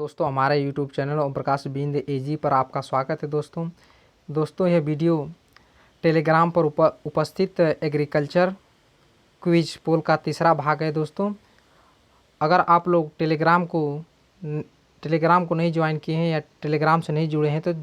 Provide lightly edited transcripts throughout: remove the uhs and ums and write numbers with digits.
दोस्तों हमारे YouTube channel Om Prakash बिंद एजी पर आपका स्वागत है। दोस्तों यह वीडियो टेलीग्राम पर उपस्थित एग्रीकल्चर क्विज पोल का तीसरा भाग है। दोस्तों अगर आप लोग टेलीग्राम को नहीं ज्वाइन किए हैं या टेलीग्राम से नहीं जुड़े हैं तो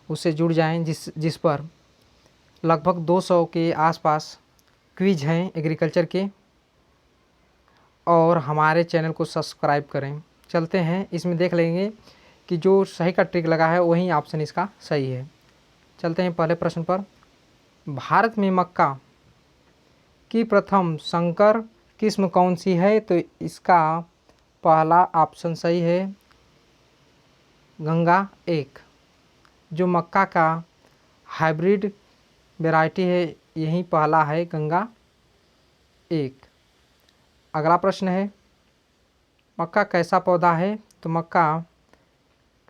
उससे जुड़ जाएं, जिस पर लगभग 200 के आसपास क्विज हैं एग्रीकल्चर के, और हमारे चैनल को सब्सक्राइब करें। चलते हैं, इसमें देख लेंगे कि जो सही का ट्रिक लगा है वही ऑप्शन इसका सही है। चलते हैं पहले प्रश्न पर। भारत में मक्का की प्रथम संकर किस्म कौन सी है? तो इसका पहला ऑप्शन सही है, गंगा 1। जो मक्का का हाइब्रिड वैरायटी है यही पहला है, गंगा 1। अगला प्रश्न है, मक्का कैसा पौधा है? तो मक्का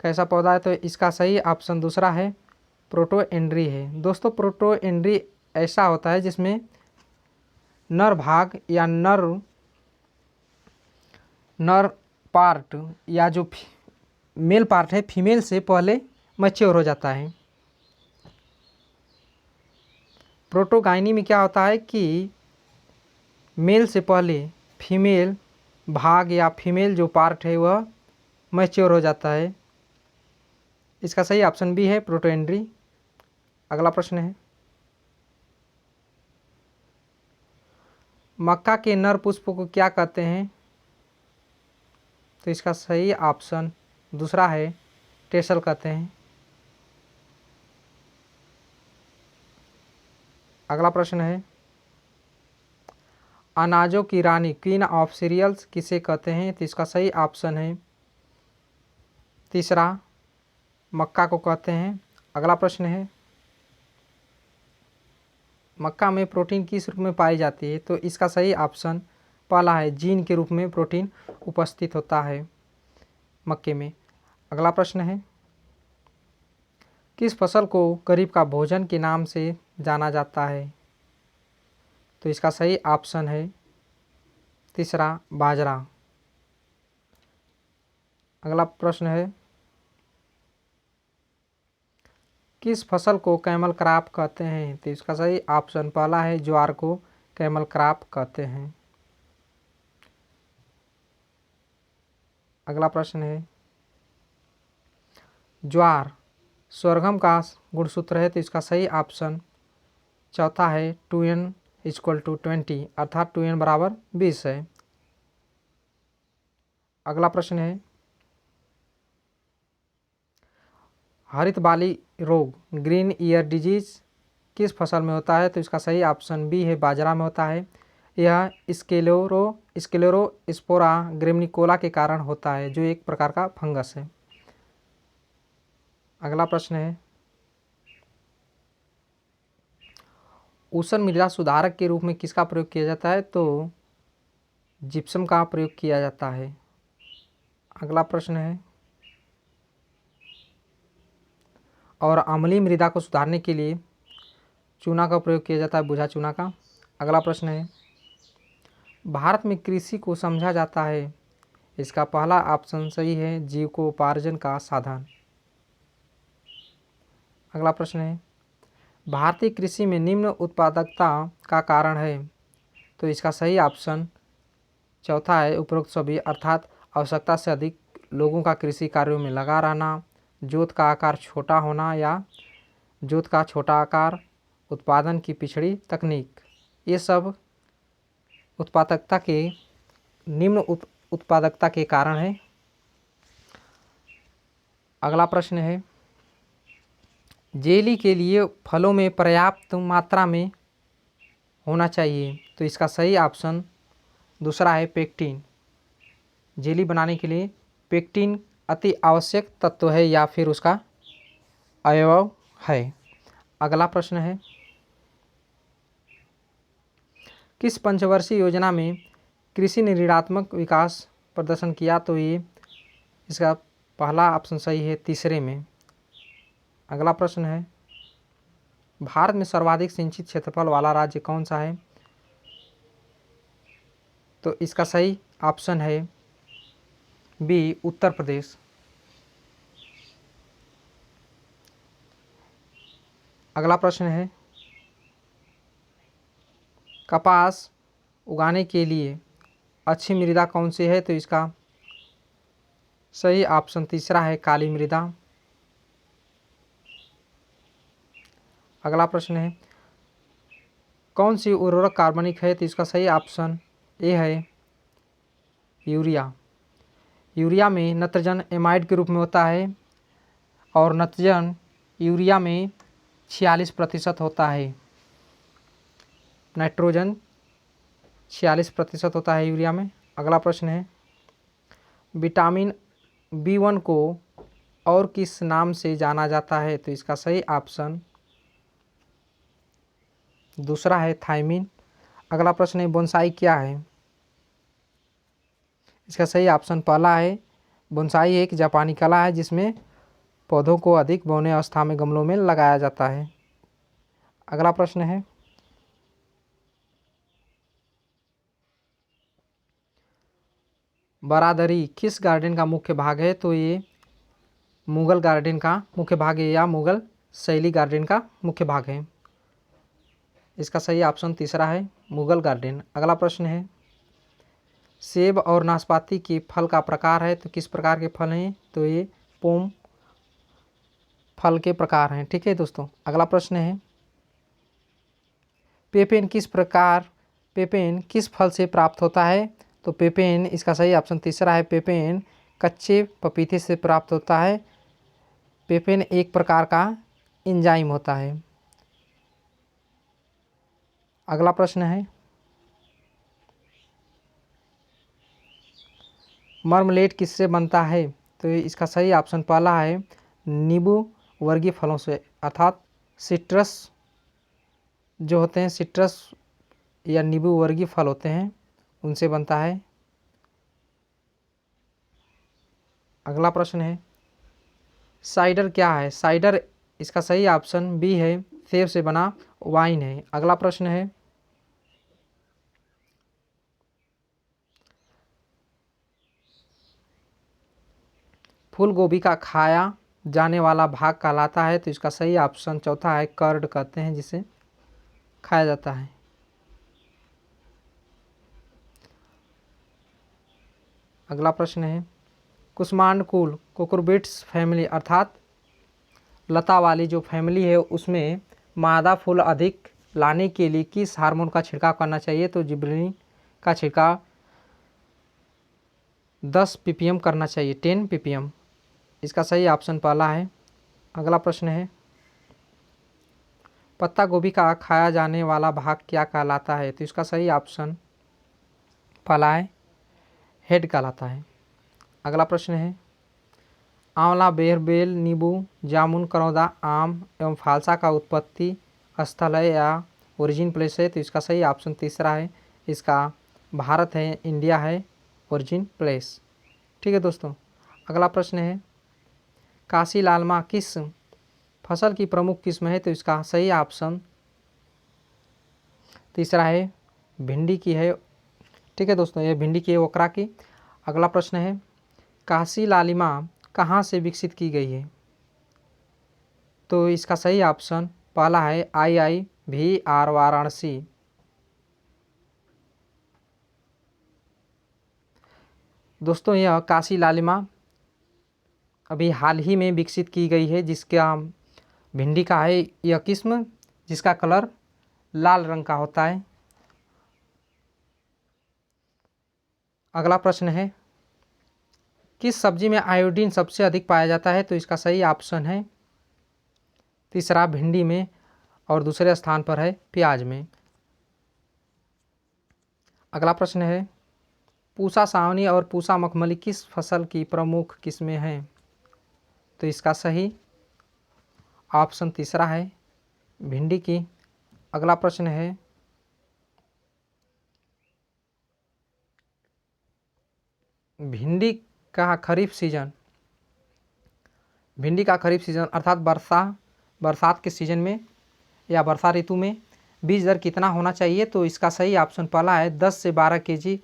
कैसा पौधा है? तो इसका सही ऑप्शन दूसरा है, प्रोटोएंड्री है। दोस्तों प्रोटोएंड्री ऐसा होता है जिसमें नर भाग या नर पार्ट या जो मेल पार्ट है फीमेल से पहले मैच्योर हो जाता है। प्रोटोगाइनी में क्या होता है कि मेल से पहले फीमेल भाग या फीमेल जो पार्ट है वह मैच्योर हो जाता है। इसका सही ऑप्शन बी है, प्रोटोएंड्री। अगला प्रश्न है, मक्का के नर पुष्प को क्या कहते हैं? तो इसका सही ऑप्शन दूसरा है, टेसल कहते हैं। अगला प्रश्न है, अनाजों की रानी क्वीन ऑफ सीरियल्स किसे कहते हैं? तो इसका सही ऑप्शन है तीसरा, मक्का को कहते हैं। अगला प्रश्न है, मक्का में प्रोटीन किस रूप में पाई जाती है? तो इसका सही ऑप्शन पहला है, जीन के रूप में प्रोटीन उपस्थित होता है मक्के में। अगला प्रश्न है, किस फसल को गरीब का भोजन के नाम से जाना जाता है? तो इसका सही ऑप्शन है तीसरा, बाजरा। अगला प्रश्न है, किस फसल को कैमल क्रॉप कहते हैं? तो इसका सही ऑप्शन पहला है, ज्वार को कैमल क्रॉप कहते हैं। अगला प्रश्न है, ज्वार स्वर्गम का गुणसूत्र है, तो इसका सही ऑप्शन चौथा है, 2n=20, अर्थात 2n बराबर 20 है। अगला प्रश्न है, हरित बाली रोग ग्रीन ईयर डिजीज किस फसल में होता है? तो इसका सही ऑप्शन बी है, बाजरा में होता है। यह स्क्लेरोस्पोरा ग्रेमिनिकोला के कारण होता है, जो एक प्रकार का फंगस है। अगला प्रश्न है, ऊषण मृदा सुधारक के रूप में किसका प्रयोग किया जाता है? तो जिप्सम का प्रयोग किया जाता है। अगला प्रश्न है, और अम्लीय मृदा को सुधारने के लिए चूना का प्रयोग किया जाता है, बुझा चूना का। अगला प्रश्न है, भारत में कृषि को समझा जाता है, इसका पहला ऑप्शन सही है, जीविकोपार्जन का साधन। अगला प्रश्न है, भारतीय कृषि में निम्न उत्पादकता का कारण है? तो इसका सही ऑप्शन चौथा है, उपरोक्त सभी, अर्थात आवश्यकता से अधिक लोगों का कृषि कार्यों में लगा रहना, जोत का आकार छोटा होना या जोत का छोटा आकार, उत्पादन की पिछड़ी तकनीक, ये सब उत्पादकता के निम्न उत्पादकता के कारण है। अगला प्रश्न है, जेली के लिए फलों में पर्याप्त मात्रा में होना चाहिए? तो इसका सही ऑप्शन दूसरा है, पेक्टिन। जेली बनाने के लिए पेक्टिन अति आवश्यक तत्व है या फिर उसका अवयव है। अगला प्रश्न है, किस पंचवर्षीय योजना में कृषि ने ऋणात्मक विकास प्रदर्शन किया? तो ये इसका पहला ऑप्शन सही है, तीसरे में। अगला प्रश्न है, भारत में सर्वाधिक सिंचित क्षेत्रफल वाला राज्य कौन सा है? तो इसका सही ऑप्शन है बी, उत्तर प्रदेश। अगला प्रश्न है, कपास उगाने के लिए अच्छी मृदा कौन सी है? तो इसका सही ऑप्शन तीसरा है, काली मृदा। अगला प्रश्न है, कौन सी उर्वरक कार्बनिक है? तो इसका सही ऑप्शन ए है, यूरिया। यूरिया में नत्रजन एमाइड के रूप में होता है और नत्रजन यूरिया में 46% होता है, नाइट्रोजन 46% होता है यूरिया में। अगला प्रश्न है, विटामिन B1 को और किस नाम से जाना जाता है? तो इसका सही ऑप्शन दूसरा है, थायमिन। अगला प्रश्न है, बोनसाई क्या है? इसका सही ऑप्शन पहला है, बोनसाई एक जापानी कला है जिसमें पौधों को अधिक बौने अवस्था में गमलों में लगाया जाता है। अगला प्रश्न है, बारादरी किस गार्डन का मुख्य भाग है? तो ये मुगल गार्डन का मुख्य भाग है या मुगल शैली गार्डन का मुख्य भाग है। इसका सही ऑप्शन तीसरा है, मुगल गार्डन। अगला प्रश्न है, सेब और नाशपाती के फल का प्रकार है, तो किस प्रकार के फल हैं? तो ये पोम फल के प्रकार हैं। ठीक है दोस्तों। अगला प्रश्न है, पेपेन किस फल से प्राप्त होता है? तो पेपेन, इसका सही ऑप्शन तीसरा है, पेपेन कच्चे पपीते से प्राप्त होता है। पेपेन एक प्रकार का एंजाइम होता है। अगला प्रश्न है, मर्मलेट किससे बनता है? तो इसका सही ऑप्शन पहला है, नींबू वर्गीय फलों से, अर्थात सिट्रस जो होते हैं, सिट्रस या नींबू वर्गीय फल होते हैं, उनसे बनता है। अगला प्रश्न है, साइडर क्या है? साइडर, इसका सही ऑप्शन बी है, सेब से बना वाइन है। अगला प्रश्न है, फूल गोभी का खाया जाने वाला भाग कहलाता है? तो इसका सही ऑप्शन चौथा है, कर्ड कहते हैं जिसे खाया जाता है। अगला प्रश्न है, कुष्मांडकुल कुकुरबिट्स फैमिली अर्थात लता वाली जो फैमिली है उसमें मादा फूल अधिक लाने के लिए किस हार्मोन का छिड़काव करना चाहिए? तो जिबरेलिन का छिड़काव 10 ppm करना चाहिए, 10 ppm। इसका सही ऑप्शन पहला है। अगला प्रश्न है, पत्ता गोभी का खाया जाने वाला भाग क्या कहलाता है? तो इसका सही ऑप्शन पहला है, हेड कहलाता है। अगला प्रश्न है, आंवला, बेर, बेल, नींबू, जामुन, करौंदा, आम एवं फालसा का उत्पत्ति स्थल है या ओरिजिन प्लेस है? तो इसका सही ऑप्शन तीसरा है, इसका भारत है, इंडिया है ओरिजिन प्लेस। ठीक है दोस्तों। अगला प्रश्न है, काशी लालमा किस फसल की प्रमुख किस्म है? तो इसका सही ऑप्शन तीसरा है, भिंडी की है। ठीक है दोस्तों, ये भिंडी की है, ओकरा की। अगला प्रश्न है, काशी लालिमा कहाँ से विकसित की गई है? तो इसका सही ऑप्शन पहला है, IIVR वाराणसी। दोस्तों, यह काशी लालिमा अभी हाल ही में विकसित की गई है, जिसका भिंडी का है यह किस्म, जिसका कलर लाल रंग का होता है। अगला प्रश्न है, किस सब्जी में आयोडीन सबसे अधिक पाया जाता है? तो इसका सही ऑप्शन है तीसरा, भिंडी में, और दूसरे स्थान पर है प्याज में। अगला प्रश्न है, पूसा सावनी और पूसा मखमली किस फसल की प्रमुख किस्में हैं? तो इसका सही ऑप्शन तीसरा है, भिंडी की। अगला प्रश्न है, भिंडी का खरीफ सीजन अर्थात बरसात के सीजन में या वर्षा ऋतु में बीज दर कितना होना चाहिए? तो इसका सही ऑप्शन पहला है, 10 से 12 kg,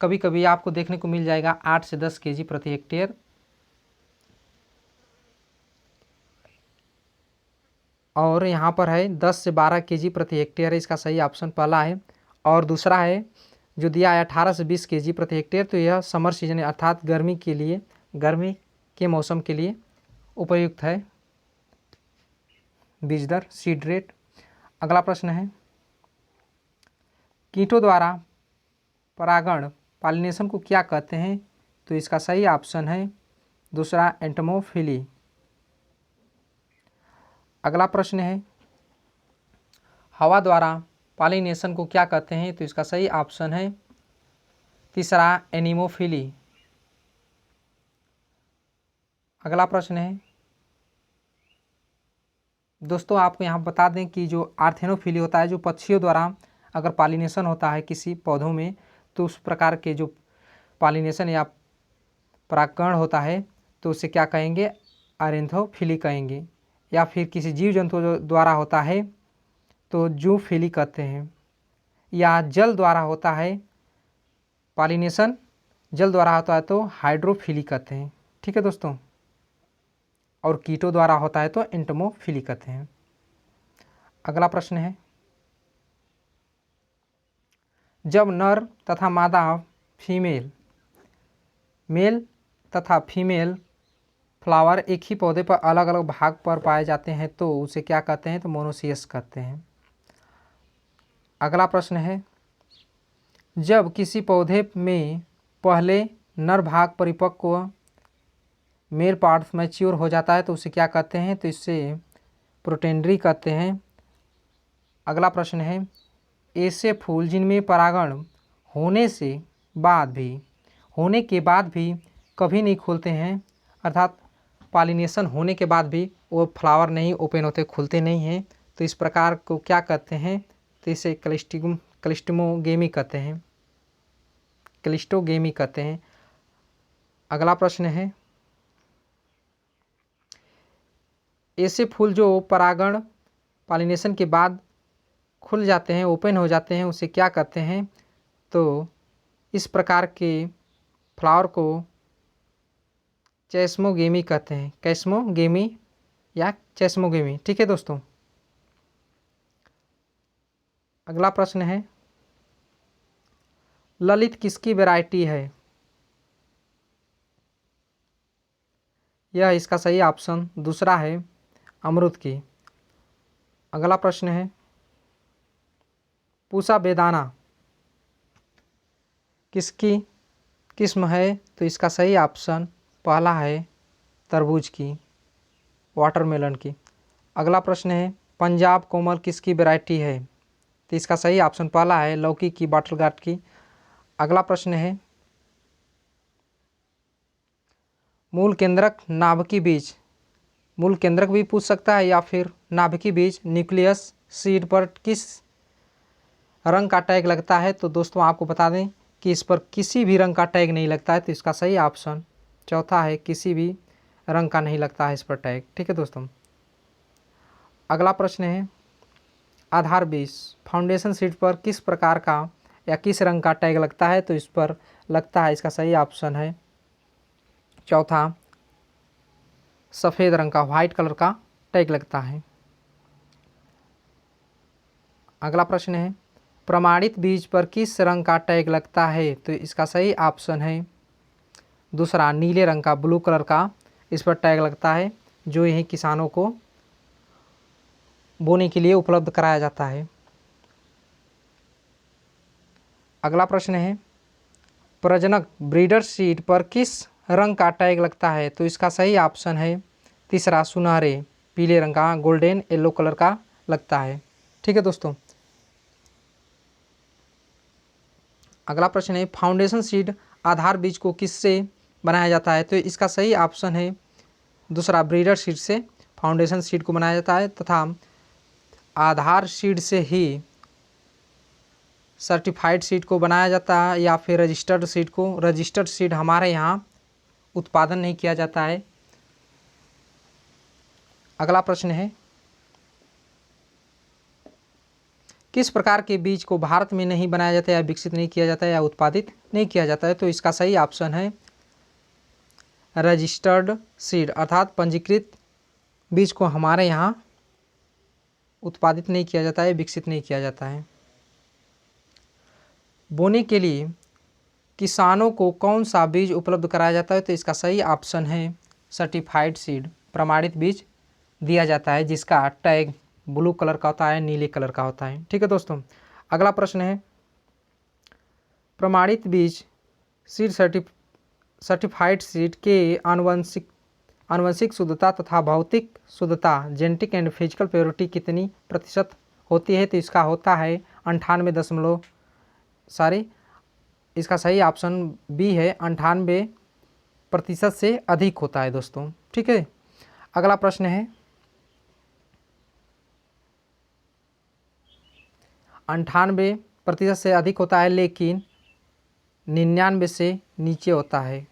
कभी कभी आपको देखने को मिल जाएगा 8 से 10 kg प्रति हेक्टेयर। और यहाँ पर है 10 से 12 केजी प्रति हेक्टेयर है, इसका सही ऑप्शन पहला है। और दूसरा है जो दिया है 18 से 20 केजी प्रति हेक्टेयर, तो यह समर सीजन अर्थात गर्मी के लिए, गर्मी के मौसम के लिए उपयुक्त है बीज दर, सीड रेट। अगला प्रश्न है कीटों द्वारा परागण पॉलिनेशन को क्या कहते हैं, तो इसका सही ऑप्शन है दूसरा एंटोमोफिली। अगला प्रश्न है हवा द्वारा पॉलिनेशन को क्या कहते हैं, तो इसका सही ऑप्शन है तीसरा एनीमोफिली। अगला प्रश्न है दोस्तों आपको यहाँ बता दें कि जो आर्थेनोफिली होता है, जो पक्षियों द्वारा अगर पॉलिनेशन होता है किसी पौधों में, तो उस प्रकार के जो पॉलिनेशन या परागकण होता है तो उसे क्या कहेंगे, आरेंथोफिली कहेंगे। या फिर किसी जीव जंतु द्वारा होता है तो जूफिली कहते हैं। या जल द्वारा होता है पॉलिनेशन, जल द्वारा होता है तो हाइड्रोफिली कहते हैं। ठीक है दोस्तों, और कीटों द्वारा होता है तो एंटोमोफिली कहते हैं। अगला प्रश्न है जब नर तथा मादा फीमेल, मेल तथा फीमेल फ्लावर एक ही पौधे पर अलग अलग भाग पर पाए जाते हैं तो उसे क्या कहते हैं, तो मोनोसियस कहते हैं। अगला प्रश्न है जब किसी पौधे में पहले नर भाग परिपक्व, मेल पार्ट मैच्योर हो जाता है तो उसे क्या कहते हैं, तो इससे प्रोटेंडरी कहते हैं। अगला प्रश्न है ऐसे फूल जिनमें परागण होने के बाद भी कभी नहीं खुलते हैं, अर्थात पॉलिनेशन होने के बाद भी वो फ्लावर नहीं ओपन होते, खुलते नहीं हैं, तो इस प्रकार को क्या कहते हैं, तो इसे क्लिस्टोगेमी कहते हैं, क्लिस्टोगेमी कहते हैं। अगला प्रश्न है ऐसे फूल जो परागण पॉलिनेशन के बाद खुल जाते हैं, ओपन हो जाते हैं, उसे क्या कहते हैं, तो इस प्रकार के फ्लावर को चेस्मोगेमी कहते हैं, कैस्मोगेमी या चेस्मोगेमी। ठीक है दोस्तों। अगला प्रश्न है ललित किसकी वैरायटी है, यह इसका सही ऑप्शन दूसरा है अमरूद की। अगला प्रश्न है पूसा बेदाना किसकी किस्म है, तो इसका सही ऑप्शन पहला है तरबूज की, वाटरमेलन की। अगला प्रश्न है पंजाब कोमल किसकी वैरायटी है, तो इसका सही ऑप्शन पहला है लौकी की, बॉटलगार्ड की। अगला प्रश्न है मूल केंद्रक नाभिकी बीज, मूल केंद्रक भी पूछ सकता है या फिर नाभिकी बीज न्यूक्लियस सीड पर किस रंग का टैग लगता है, तो दोस्तों आपको बता दें कि इस पर किसी भी रंग का टैग नहीं लगता है, तो इसका सही ऑप्शन चौथा है किसी भी रंग का नहीं लगता है इस पर टैग। ठीक है दोस्तों। अगला प्रश्न है आधार बीज फाउंडेशन सीड पर किस प्रकार का या किस रंग का टैग लगता है, तो इस पर लगता है, इसका सही ऑप्शन है चौथा सफ़ेद रंग का, वाइट कलर का टैग लगता है। अगला प्रश्न है प्रमाणित बीज पर किस रंग का टैग लगता है, तो इसका सही ऑप्शन है दूसरा नीले रंग का, ब्लू कलर का इस पर टैग लगता है, जो यही किसानों को बोने के लिए उपलब्ध कराया जाता है। अगला प्रश्न है प्रजनक ब्रीडर सीड पर किस रंग का टैग लगता है, तो इसका सही ऑप्शन है तीसरा सुनहरे पीले रंग का, गोल्डन येलो कलर का लगता है। ठीक है दोस्तों। अगला प्रश्न है फाउंडेशन सीड आधार बीज को किससे बनाया जाता है, तो इसका सही ऑप्शन है दूसरा ब्रीडर सीड से फाउंडेशन सीड को बनाया जाता है, तथा आधार सीड से ही सर्टिफाइड सीड को बनाया जाता है या फिर रजिस्टर्ड सीड को। रजिस्टर्ड सीड हमारे यहाँ उत्पादन नहीं किया जाता है। अगला प्रश्न है किस प्रकार के बीज को भारत में नहीं बनाया जाता या विकसित नहीं किया जाता या उत्पादित नहीं किया जाता है, तो इसका सही ऑप्शन है रजिस्टर्ड सीड, अर्थात पंजीकृत बीज को हमारे यहाँ उत्पादित नहीं किया जाता है, विकसित नहीं किया जाता है। बोने के लिए किसानों को कौन सा बीज उपलब्ध कराया जाता है? तो इसका सही ऑप्शन है सर्टिफाइड सीड, प्रमाणित बीज दिया जाता है जिसका टैग ब्लू कलर का होता है, नीले कलर का होता है। ठीक है दोस्तों, अगला प्रश्न है प्रमाणित बीज सीड सर्टिफाइड सीड के आनुवंशिक शुद्धता तथा भौतिक शुद्धता जेनेटिक एंड फिजिकल प्योरिटी कितनी प्रतिशत होती है? तो इसका होता है 98 इसका सही ऑप्शन बी है, 98% से अधिक होता है दोस्तों। ठीक है, अगला प्रश्न है 98% से अधिक होता है लेकिन 99 से नीचे होता है।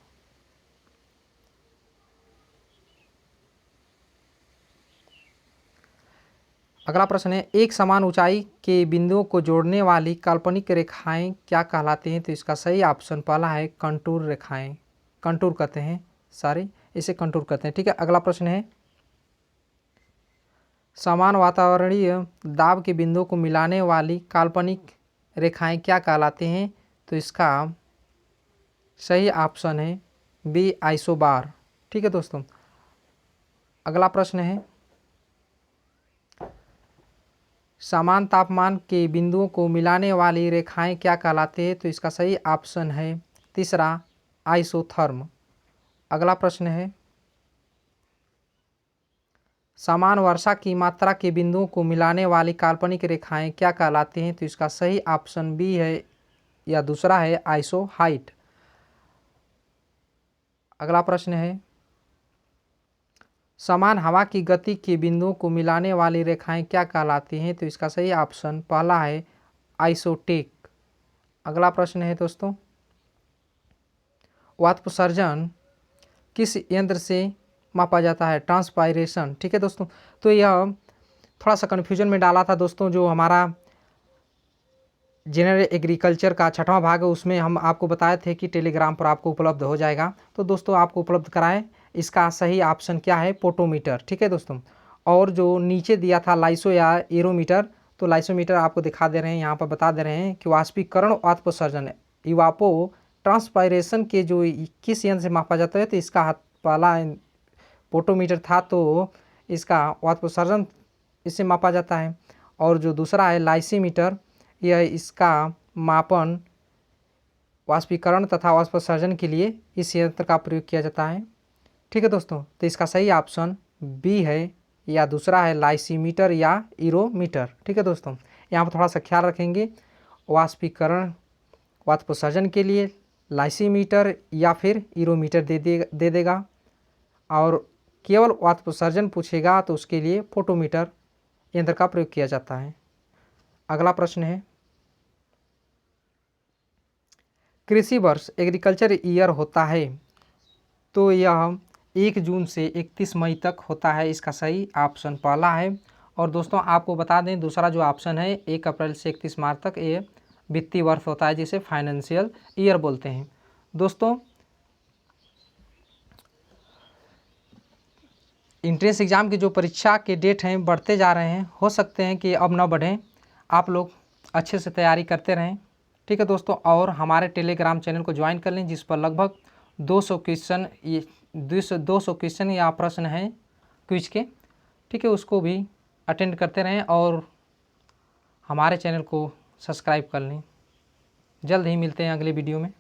अगला प्रश्न है एक समान ऊंचाई के बिंदुओं को जोड़ने वाली काल्पनिक रेखाएं क्या कहलाती हैं? तो इसका सही ऑप्शन पहला है कंटूर रेखाएं, कंटूर कहते हैं, इसे कंटूर कहते हैं। ठीक है, अगला प्रश्न है समान वातावरणीय दाब के बिंदुओं को मिलाने वाली काल्पनिक रेखाएं क्या कहलाती हैं? तो इसका सही ऑप्शन है बी आइसोबार। ठीक है दोस्तों, अगला प्रश्न है समान तापमान के बिंदुओं को मिलाने वाली रेखाएं क्या कहलाती हैं? तो इसका सही ऑप्शन है तीसरा आइसोथर्म। अगला प्रश्न है समान वर्षा की मात्रा के बिंदुओं को मिलाने वाली काल्पनिक रेखाएं क्या कहलाती हैं? तो इसका सही ऑप्शन बी है या दूसरा है आइसोहाइट। अगला प्रश्न है समान हवा की गति के बिंदुओं को मिलाने वाली रेखाएं क्या कहलाती हैं? तो इसका सही ऑप्शन पहला है आइसोटेक। अगला प्रश्न है दोस्तों वाष्पोत्सर्जन किस यंत्र से मापा जाता है? ट्रांसपायरेशन। ठीक है दोस्तों, तो यह थोड़ा सा कन्फ्यूजन में डाला था दोस्तों, जो हमारा जनरल एग्रीकल्चर का 6वां भाग है उसमें हम आपको बताए थे कि टेलीग्राम पर आपको उपलब्ध हो जाएगा। तो दोस्तों आपको उपलब्ध कराएं, इसका सही ऑप्शन क्या है? पोटोमीटर। ठीक है दोस्तों, और जो नीचे दिया था लाइसो या एरोमीटर, तो लाइसोमीटर आपको दिखा दे रहे हैं, यहाँ पर बता दे रहे हैं कि वाष्पीकरण वाष्पोत्सर्जन इवापो ट्रांसपायरेशन के जो किस यंत्र से मापा जाता है? तो इसका पहला पोटोमीटर था, तो इसका वाष्पोत्सर्जन इससे मापा जाता है, और जो दूसरा है लाइसीमीटर, यह इसका मापन वाष्पीकरण तथा वाष्पोत्सर्जन के लिए इस यंत्र का प्रयोग किया जाता है। ठीक है दोस्तों, तो इसका सही ऑप्शन बी है या दूसरा है लाइसीमीटर या इरोमीटर। ठीक है दोस्तों, यहाँ पर थोड़ा सा ख्याल रखेंगे, वाष्पीकरण वाष्पोत्सर्जन के लिए लाइसीमीटर या फिर इरोमीटर दे देगा, और केवल वाष्पोत्सर्जन पूछेगा तो उसके लिए फोटोमीटर यंत्र का प्रयोग किया जाता है। अगला प्रश्न है कृषि वर्ष एग्रीकल्चर ईयर होता है, तो यह 1 जून से 31 मई तक होता है। इसका सही ऑप्शन पहला है। और दोस्तों आपको बता दें दूसरा जो ऑप्शन है 1 अप्रैल से 31 मार्च तक, ये वित्तीय वर्ष होता है जिसे फाइनेंशियल ईयर बोलते हैं। दोस्तों इंट्रेंस एग्ज़ाम की जो परीक्षा के डेट हैं बढ़ते जा रहे हैं, हो सकते हैं कि अब न बढ़ें, आप लोग अच्छे से तैयारी करते रहें। ठीक है दोस्तों, और हमारे टेलीग्राम चैनल को ज्वाइन कर लें जिस पर लगभग 200 क्वेश्चन या प्रश्न हैं क्विज के। ठीक है, उसको भी अटेंड करते रहें और हमारे चैनल को सब्सक्राइब कर लें। जल्द ही मिलते हैं अगले वीडियो में।